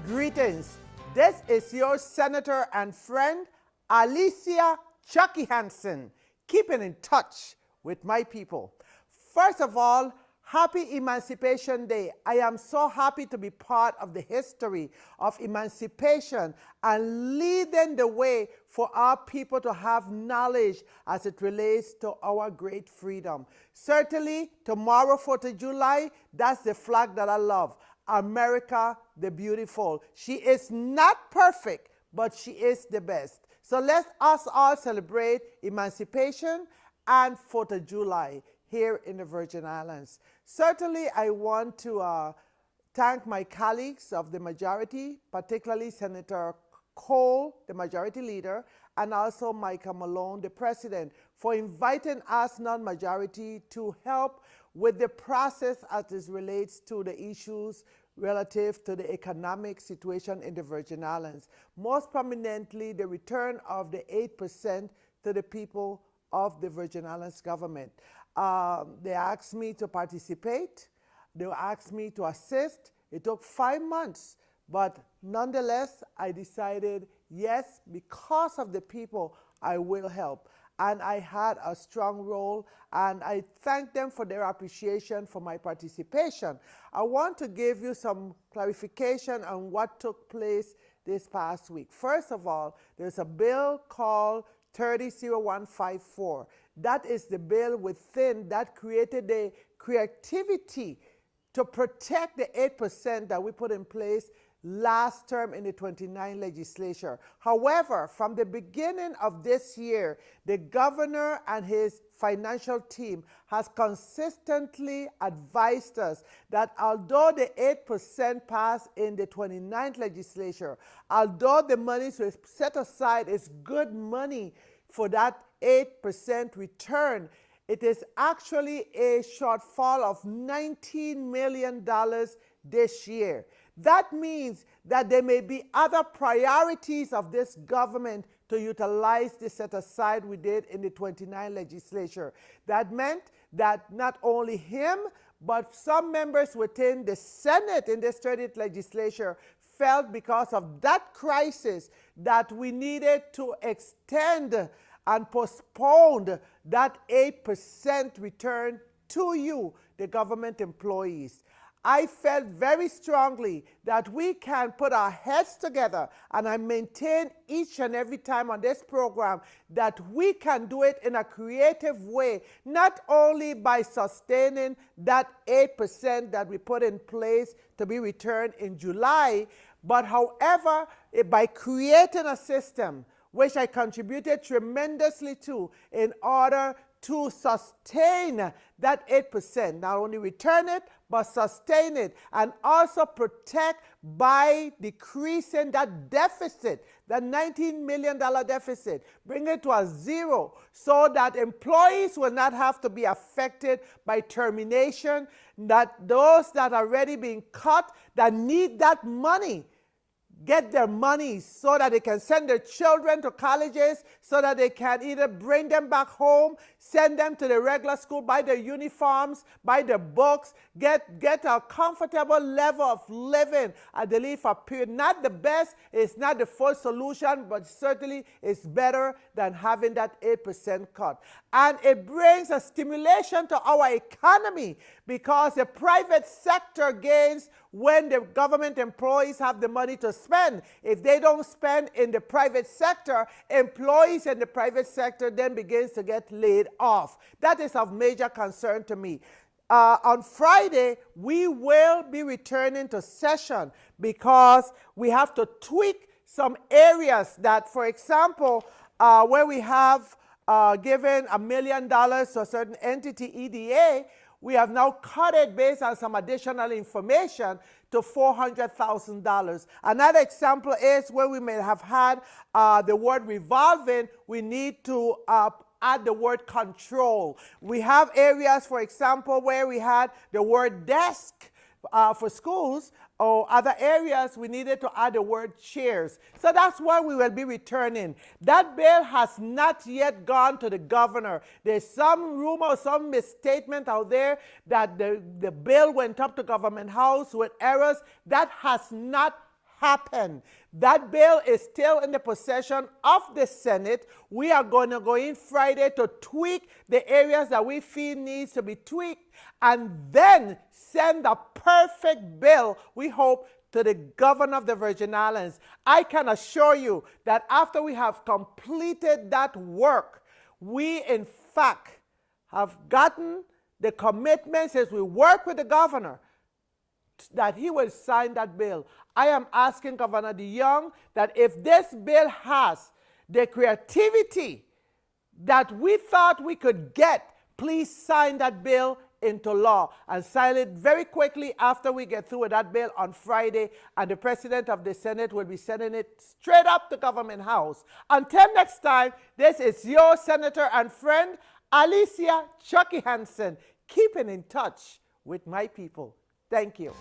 Greetings. This is your senator and friend, Alicia Chucky Hansen, keeping in touch with my people. First of all, happy Emancipation Day. I am so happy to be part of the history of emancipation and leading the way for our people to have knowledge as it relates to our great freedom. Certainly, tomorrow, 4th of July, that's the flag that I love. America the Beautiful. She is not perfect, but she is the best. So let us all celebrate emancipation and 4th of July here in the Virgin Islands. Certainly, I want to thank my colleagues of the majority, particularly Senator Cole, the majority leader, and also Micah Malone, the president, for inviting us non-majority to help with the process as it relates to the issues relative to the economic situation in the Virgin Islands. Most prominently, the return of the 8% to the people of the Virgin Islands government. They asked me to participate. They asked me to assist. It took 5 months, but nonetheless, I decided, yes, because of the people, I will help. And I had a strong role, and I thank them for their appreciation for my participation. I want to give you some clarification on what took place this past week. First of all, there's a bill called 300154. That is the bill within that created the creativity to protect the 8% that we put in place last term in the 29 legislature. However, from the beginning of this year, the governor and his financial team has consistently advised us that although the 8% passed in the 29th legislature, although the monies were set aside is good money for that 8% return, it is actually a shortfall of $19 million this year. That means that there may be other priorities of this government to utilize the set aside we did in the 29 legislature. That meant that not only him, but some members within the Senate in this 30th legislature felt because of that crisis that we needed to extend and postpone that 8% return to you, the government employees. I felt very strongly that we can put our heads together, and I maintain each and every time on this program that we can do it in a creative way, not only by sustaining that 8% that we put in place to be returned in July, but however, by creating a system which I contributed tremendously to in order to sustain that 8%, not only return it, but sustain it, and also protect by decreasing that deficit, that $19 million deficit, bring it to a zero so that employees will not have to be affected by termination, that those that are already being cut, that need that money, get their money so that they can send their children to colleges, so that they can either bring them back home, send them to the regular school, buy their uniforms, buy their books, get a comfortable level of living at the leave for period. Not the best, it's not the full solution, but certainly it's better than having that 8% cut. And it brings a stimulation to our economy because the private sector gains when the government employees have the money to spend. If they don't spend in the private sector, employees in the private sector then begins to get laid off. That is of major concern to me. On Friday, we will be returning to session because we have to tweak some areas that, for example, where we have given $1 million to a certain entity, EDA, we have now cut it based on some additional information to $400,000. Another example is where we may have had the word revolving, we need to add the word control. We have areas, for example, where we had the word desk for schools, or other areas we needed to add the word chairs. So that's why we will be returning. That bill has not yet gone to the governor. There's some rumor, some misstatement out there that the bill went up to Government House with errors. That has not happen. That bill is still in the possession of the Senate. We are going to go in Friday to tweak the areas that we feel needs to be tweaked and then send a perfect bill, we hope, to the governor of the Virgin Islands. I can assure you that after we have completed that work, we in fact have gotten the commitment, as we work with the governor, that he will sign that bill. I am asking Governor DeYoung that if this bill has the creativity that we thought we could get, please sign that bill into law and sign it very quickly after we get through with that bill on Friday, and the President of the Senate will be sending it straight up to Government House. Until next time, this is your Senator and friend, Alicia Chucky Hansen, keeping in touch with my people. Thank you.